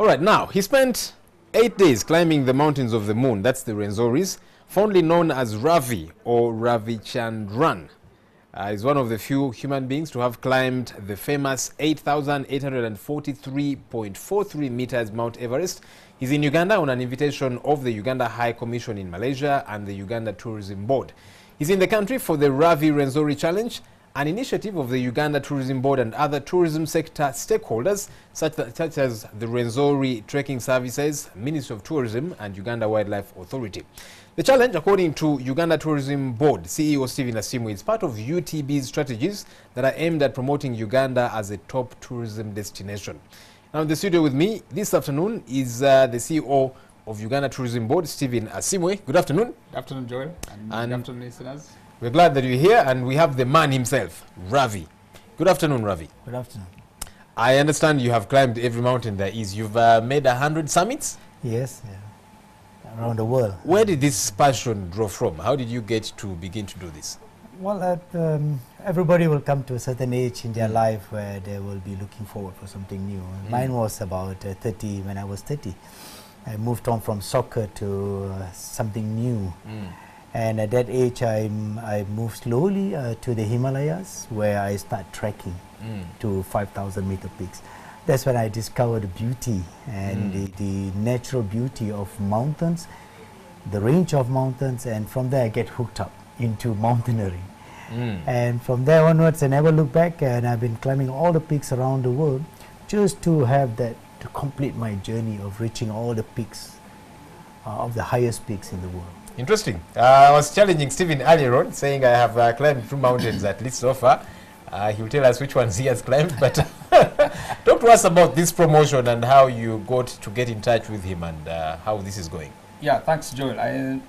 All right, now, he spent 8 days climbing the mountains of the moon. That's the Rwenzoris, fondly known as Ravi or Ravichandran. He's one of the few human beings to have climbed the famous 8,843.43 meters Mount Everest. He's in Uganda on an invitation of the Uganda High Commission in Malaysia and the Uganda Tourism Board. He's in the country for the Mt Rwenzori Challenge, an initiative of the Uganda Tourism Board and other tourism sector stakeholders such as the Rwenzori Trekking Services, Ministry of Tourism and Uganda Wildlife Authority. The challenge, according to Uganda Tourism Board CEO Stephen Asimwe, is part of UTB's strategies that are aimed at promoting Uganda as a top tourism destination. Now in the studio with me this afternoon is the CEO of Uganda Tourism Board, Stephen Asimwe. Good afternoon. Good afternoon, Joel, and good afternoon, listeners. We're glad that you're here, and we have the man himself, Ravi. Good afternoon, Ravi. Good afternoon. I understand you have climbed every mountain there is. You've made 100 summits? Yes, yeah. Around the world. Where did this passion draw from? How did you get to begin to do this? Well, everybody will come to a certain age in their life where they will be looking forward for something new. Mine was about 30, when I was 30. I moved on from soccer to something new. And at that age, I moved slowly to the Himalayas, where I start trekking to 5,000 meter peaks. That's when I discovered the beauty and the natural beauty of mountains, the range of mountains, and from there I get hooked up into mountaineering. And from there onwards, I never look back, and I've been climbing all the peaks around the world just to have that, to complete my journey of reaching all the peaks, of the highest peaks in the world. Interesting. I was challenging Stephen earlier on, saying I have climbed 2 mountains at least so far. He will tell us which ones he has climbed, but talk to us about this promotion and how you got to get in touch with him and how this is going. Yeah, thanks, Joel.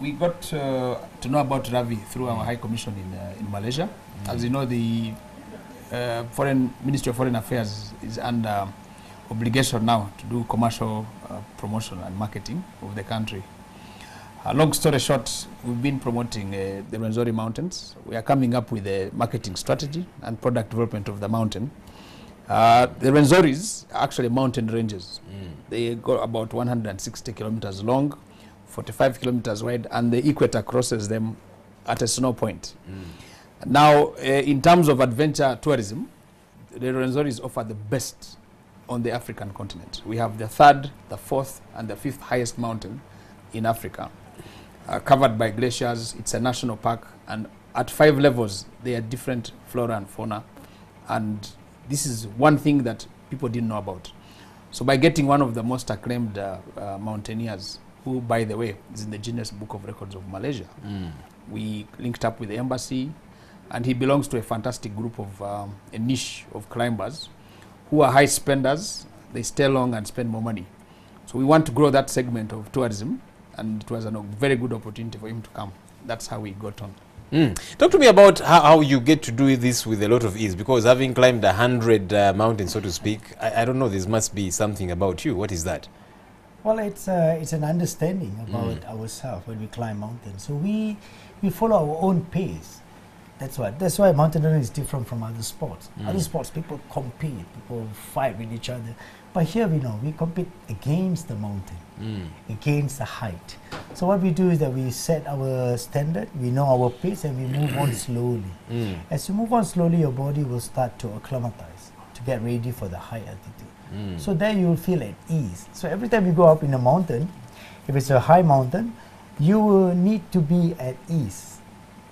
We got to know about Ravi through our High Commission in Malaysia. As you know, the Ministry of Foreign Affairs is under obligation now to do commercial promotion and marketing of the country. Long story short, we've been promoting the Rwenzori Mountains. We are coming up with a marketing strategy and product development of the mountain. The Rwenzoris are actually mountain ranges. They go about 160 kilometers long, 45 kilometers wide, and the equator crosses them at a snow point. Now, in terms of adventure tourism, the Rwenzoris offer the best on the African continent. We have the 3rd, the 4th, and the 5th highest mountain in Africa. Covered by glaciers. It's a national park, and at 5 levels there are different flora and fauna, and this is one thing that people didn't know about. So by getting one of the most acclaimed mountaineers, who by the way is in the Guinness Book of Records of Malaysia, we linked up with the embassy, and he belongs to a fantastic group of a niche of climbers who are high spenders. They stay long and spend more money. So we want to grow that segment of tourism, and it was a very good opportunity for him to come. That's how we got on. Talk to me about how you get to do this with a lot of ease, because having climbed 100 mountains, so to speak, I don't know, there must be something about you. What is that? Well, it's an understanding about ourselves when we climb mountains. So we follow our own pace. That's why mountaineering is different from other sports. Other sports, people compete, people fight with each other. But here we know, we compete against the mountain, against the height. So what we do is that we set our standard, we know our pace, and we move on slowly. As you move on slowly, your body will start to acclimatize, to get ready for the high altitude. So there you will feel at ease. So every time you go up in a mountain, if it's a high mountain, you will need to be at ease.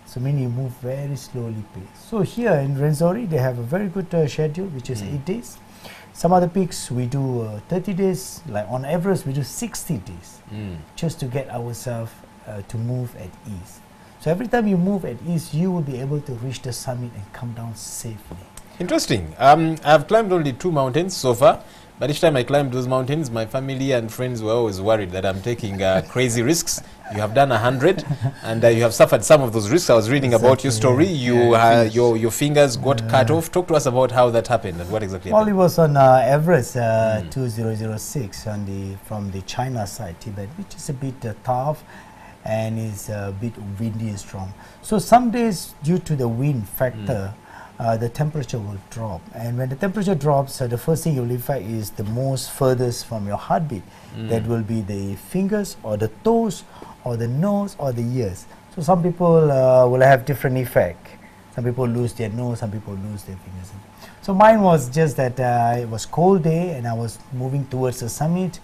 So meaning you move very slowly pace. So here in Rwenzori, they have a very good schedule, which is 8 days. Some other peaks we do 30 days, like on Everest we do 60 days, just to get ourselves to move at ease. So every time you move at ease, you will be able to reach the summit and come down safely. Interesting. I've climbed only 2 mountains so far, but each time I climbed those mountains, my family and friends were always worried that I'm taking crazy risks. You have done 100, and you have suffered some of those risks. I was reading about your story. Your fingers got cut off. Talk to us about how that happened and what exactly happened. Well, it was on Everest 2006 from the China side, Tibet, which is a bit tough and is a bit windy and strong. So some days, due to the wind factor, the temperature will drop. And when the temperature drops, the first thing you'll effect is the most furthest from your heartbeat. That will be the fingers or the toes or the nose or the ears. So some people will have different effect. Some people lose their nose, some people lose their fingers. So mine was just that it was cold day and I was moving towards the summit,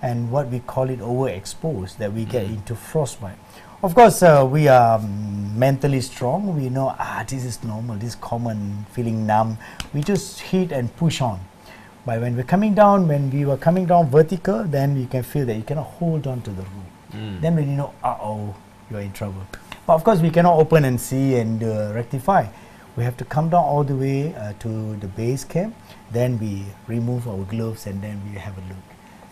and what we call it overexposed, that we get into frostbite. Of course, we are mentally strong. We know, this is normal, this is common, feeling numb. We just hit and push on. But when we're coming down, when we were coming down vertical, then you can feel that you cannot hold on to the rope. Then when you know, you're in trouble. But of course, we cannot open and see and rectify. We have to come down all the way to the base camp. Then we remove our gloves and then we have a look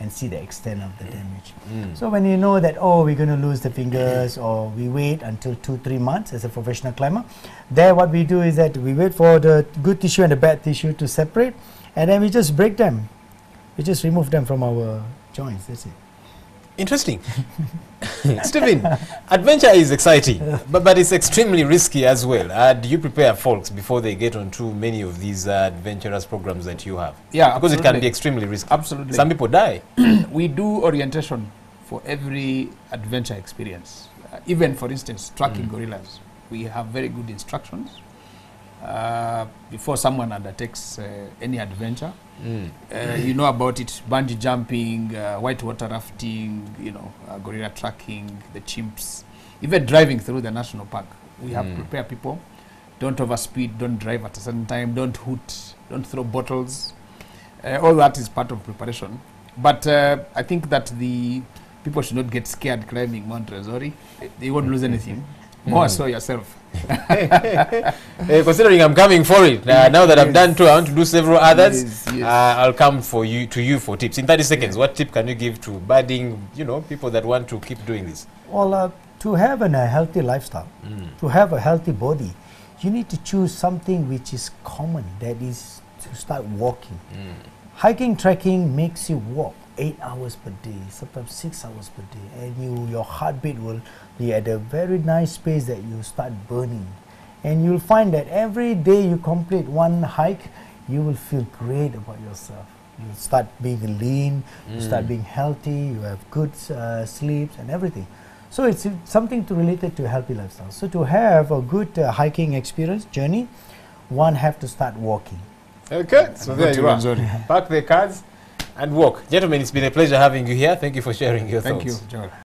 and see the extent of the damage. So when you know that, we're going to lose the fingers, or we wait until 2-3 months as a professional climber, there what we do is that we wait for the good tissue and the bad tissue to separate, and then we just break them. We just remove them from our joints, that's it. Interesting. Stephen, adventure is exciting, but it's extremely risky as well. Do you prepare folks before they get onto many of these adventurous programs that you have? Yeah, because absolutely. it can be extremely risky. Absolutely. Some people die. We do orientation for every adventure experience. Even, for instance, tracking gorillas. We have very good instructions before someone undertakes any adventure. You know about it: bungee jumping, whitewater rafting, gorilla tracking, the chimps, even driving through the national park. We have prepared people. Don't overspeed, don't drive at a certain time, don't hoot, don't throw bottles. All that is part of preparation. But I think that the people should not get scared climbing Mt Rwenzori. They won't lose anything. More so yourself. Considering I'm coming for it, now that I've done two, I want to do several others. Yes. I'll come to you for tips. In 30 seconds, what tip can you give to budding, people that want to keep doing this? Well, to have a healthy lifestyle, to have a healthy body, you need to choose something which is common, that is to start walking. Hiking, trekking makes you walk 8 hours per day, sometimes 6 hours per day, and your heartbeat will be at a very nice pace that you start burning. And you'll find that every day you complete one hike, you will feel great about yourself. You'll start being lean, you start being healthy, you have good sleeps and everything. So it's something related to a healthy lifestyle. So to have a good hiking experience, journey, one have to start walking. Okay, so there you are. Pack the cards and walk. Gentlemen, it's been a pleasure having you here. Thank you for sharing your thoughts. Thank you, Joel.